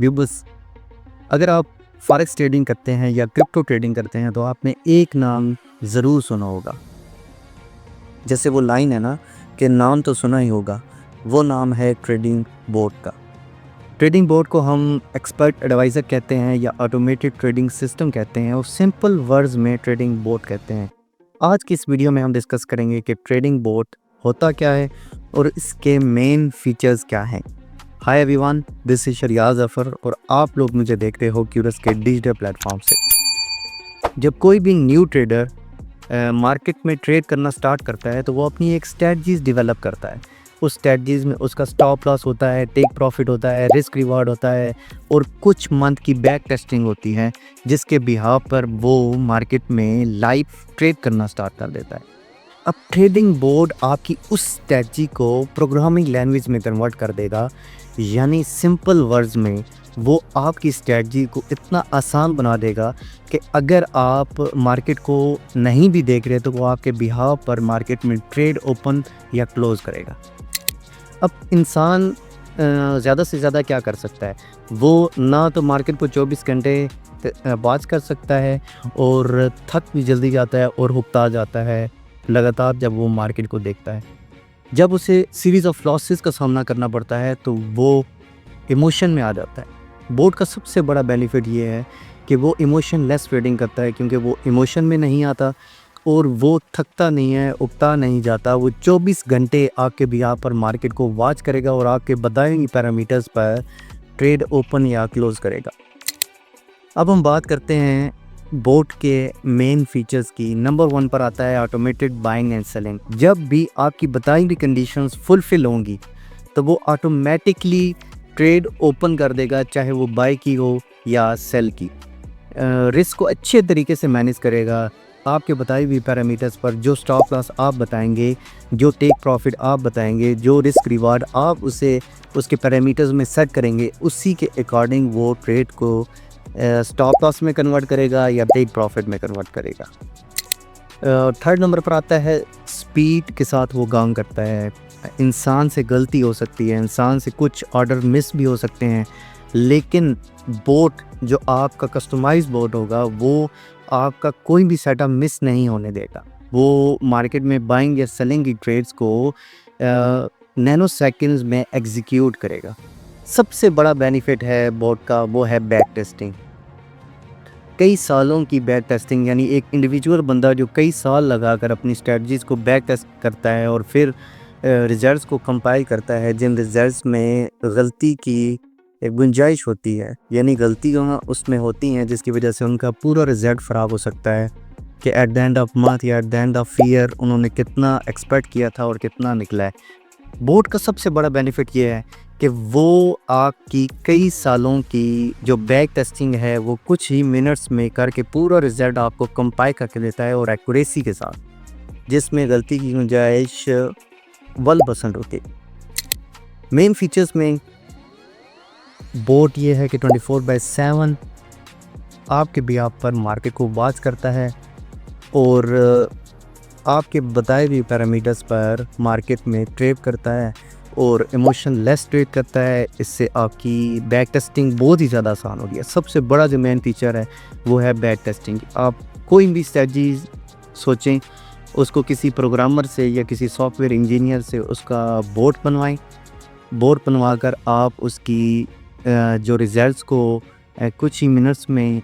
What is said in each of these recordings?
व्यूबर्स, अगर आप forex trading करते हैं या क्रिप्टो ट्रेडिंग करते हैं तो आपने एक नाम ज़रूर सुना होगा। जैसे वो लाइन है ना कि नाम तो सुना ही होगा, वो नाम है ट्रेडिंग बोर्ड का। ट्रेडिंग बोर्ड को हम एक्सपर्ट एडवाइज़र कहते हैं या ऑटोमेटेड ट्रेडिंग सिस्टम कहते हैं और सिंपल वर्ड्स में ट्रेडिंग बोर्ड कहते हैं। आज की इस वीडियो में हम डिस्कस करेंगे कि ट्रेडिंग बोर्ड होता क्या है और इसके मेन फीचर्स क्या हैं। Hi everyone, this is Shariaz Afar और आप लोग मुझे देख रहे हो क्यूरस के डिजिटल प्लेटफॉर्म से। जब कोई भी न्यू ट्रेडर मार्केट में ट्रेड करना स्टार्ट करता है तो वो अपनी एक स्ट्रेटजीज डेवलप करता है। उस स्ट्रेटजीज में उसका स्टॉप लॉस होता है, टेक प्रॉफिट होता है, रिस्क रिवार्ड होता है और कुछ मंथ की बैक टेस्टिंग होती है जिसके बिहाफ पर वो मार्केट में लाइव ट्रेड करना स्टार्ट कर देता है। अब ट्रेडिंग बोर्ड आपकी उस स्ट्रेटजी को प्रोग्रामिंग लैंग्वेज में कन्वर्ट कर देगा, यानी सिंपल वर्ड्स में वो आपकी स्ट्रेटजी को इतना आसान बना देगा कि अगर आप मार्केट को नहीं भी देख रहे तो वो आपके बिहाफ पर मार्केट में ट्रेड ओपन या क्लोज करेगा। अब इंसान ज़्यादा से ज़्यादा क्या कर सकता है, वो ना तो मार्केट को 24 घंटे वॉच कर सकता है और थक भी जल्दी जाता है और हुक्ता जाता है लगातार जब वो मार्केट को देखता है। जब उसे सीरीज़ ऑफ लॉसेस का सामना करना पड़ता है तो वो इमोशन में आ जाता है। बोर्ड का सबसे बड़ा बेनिफिट ये है कि वो इमोशन लेस ट्रेडिंग करता है क्योंकि वो इमोशन में नहीं आता और वो थकता नहीं है, उगता नहीं जाता। वो 24 घंटे आपके बिहाफ पर मार्केट को वॉच करेगा और आपके बताए हुए पैरामीटर्स पर ट्रेड ओपन या क्लोज करेगा। अब हम बात करते हैं बोर्ड के मेन फीचर्स की। नंबर 1 पर आता है ऑटोमेटेड बाइंग एंड सेलिंग। जब भी आपकी बताई हुई कंडीशंस फुलफिल होंगी तो वो ऑटोमेटिकली ट्रेड ओपन कर देगा, चाहे वो बाई की हो या सेल की। रिस्क को अच्छे तरीके से मैनेज करेगा। आपके बताई हुई पैरामीटर्स पर जो स्टॉप लॉस आप बताएंगे, जो टेक प्रॉफिट आप बताएंगे, जो रिस्क रिवार्ड आप उसे उसके पैरामीटर्स में सेट करेंगे, उसी के अकॉर्डिंग वो ट्रेड को स्टॉप लॉस में कन्वर्ट करेगा या टेक प्रॉफिट में कन्वर्ट करेगा। थर्ड नंबर पर आता है स्पीड के साथ वो काम करता है। इंसान से गलती हो सकती है, इंसान से कुछ ऑर्डर मिस भी हो सकते हैं, लेकिन बोर्ड जो आपका कस्टमाइज बोर्ड होगा वो आपका कोई भी सेटअप मिस नहीं होने देगा। वो मार्केट में बाइंग या सेलिंग की ट्रेड्स को नैनो सेकंड्स में एग्जीक्यूट करेगा। सबसे बड़ा बेनिफिट है बोर्ड का, वो है बैक टेस्टिंग। कई सालों की बैक टेस्टिंग, यानी एक इंडिविजुअल बंदा जो कई साल लगाकर अपनी स्ट्रेटजीज़ को बैक टेस्ट करता है और फिर रिजल्ट्स को कंपाइल करता है, जिन रिजल्ट्स में गलती की एक गुंजाइश होती है, यानी गलतियाँ उसमें होती हैं जिसकी वजह से उनका पूरा रिजल्ट ख़राब हो सकता है कि at the end of month या at the end of year उन्होंने कितना एक्सपेक्ट किया था और कितना निकला है। बोर्ड का सबसे बड़ा बेनिफिट ये है कि वो आपकी कई सालों की जो बैक टेस्टिंग है वो कुछ ही मिनट्स में करके पूरा रिजल्ट आपको कंपाइल करके देता है और एक्यूरेसी के साथ, जिसमें गलती की गुंजाइश 1% होती है। मेन फीचर्स में बोर्ड ये है कि 24/7 आपके बिहाफ पर मार्केट को वॉच करता है और आपके बताए हुए पैरामीटर्स पर मार्केट में ट्रेड करता है और इमोशन लेस ट्रेड करता है। इससे आपकी बैक टेस्टिंग बहुत ही ज़्यादा आसान हो गई है। सबसे बड़ा जो मेन फीचर है वो है बैक टेस्टिंग। आप कोई भी स्ट्रेटजी सोचें, उसको किसी प्रोग्रामर से या किसी सॉफ्टवेयर इंजीनियर से उसका बोर्ड बनवाएं। बोर्ड बनवा कर आप उसकी जो रिजल्ट्स को कुछ ही मिनट्स में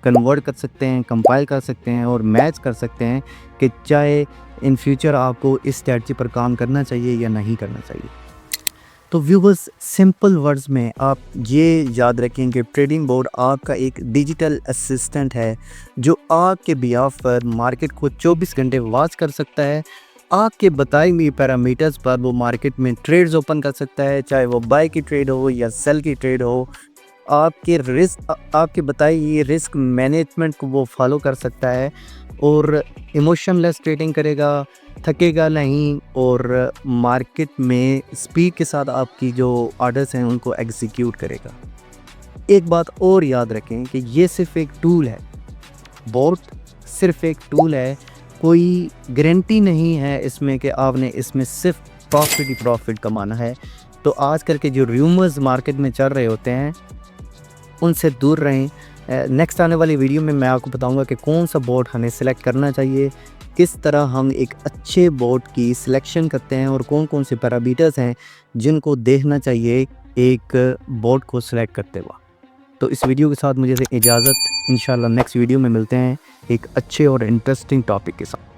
कन्वर्ट कर सकते हैं, कंपाइल कर सकते हैं और मैच कर सकते हैं कि चाहे इन फ्यूचर आपको इस स्ट्रेटजी पर काम करना चाहिए या नहीं करना चाहिए। तो व्यूवर्स, सिंपल वर्ड्स में आप ये याद रखें कि ट्रेडिंग बोर्ड आपका एक डिजिटल असिस्टेंट है जो आपके बिहाफ पर मार्केट को 24 घंटे वॉच कर सकता है। आपके बताई हुई पैरामीटर्स पर वो मार्केट में ट्रेड्स ओपन कर सकता है, चाहे वो बाय की ट्रेड हो या सेल की ट्रेड हो। आपके बताई हुई रिस्क मैनेजमेंट को वो फॉलो कर सकता है और इमोशनलेस ट्रेडिंग करेगा, थकेगा नहीं और मार्केट में स्पीड के साथ आपकी जो ऑर्डर्स हैं उनको एग्जीक्यूट करेगा। एक बात और याद रखें कि ये सिर्फ एक टूल है, बोर्ड सिर्फ एक टूल है, कोई गारंटी नहीं है इसमें कि आपने इसमें सिर्फ प्रॉफिट ही प्रॉफिट कमाना है। तो आजकल के जो रूमर्स मार्केट में चल रहे होते हैं उनसे दूर रहें। नेक्स्ट आने वाली वीडियो में मैं आपको बताऊंगा कि कौन सा बोट हमें सिलेक्ट करना चाहिए, किस तरह हम एक अच्छे बोट की सिलेक्शन करते हैं और कौन कौन से पैरामीटर्स हैं जिनको देखना चाहिए एक बोट को सिलेक्ट करते हुए। तो इस वीडियो के साथ मुझे इजाज़त, इंशाल्लाह नेक्स्ट वीडियो में मिलते हैं एक अच्छे और इंटरेस्टिंग टॉपिक के साथ।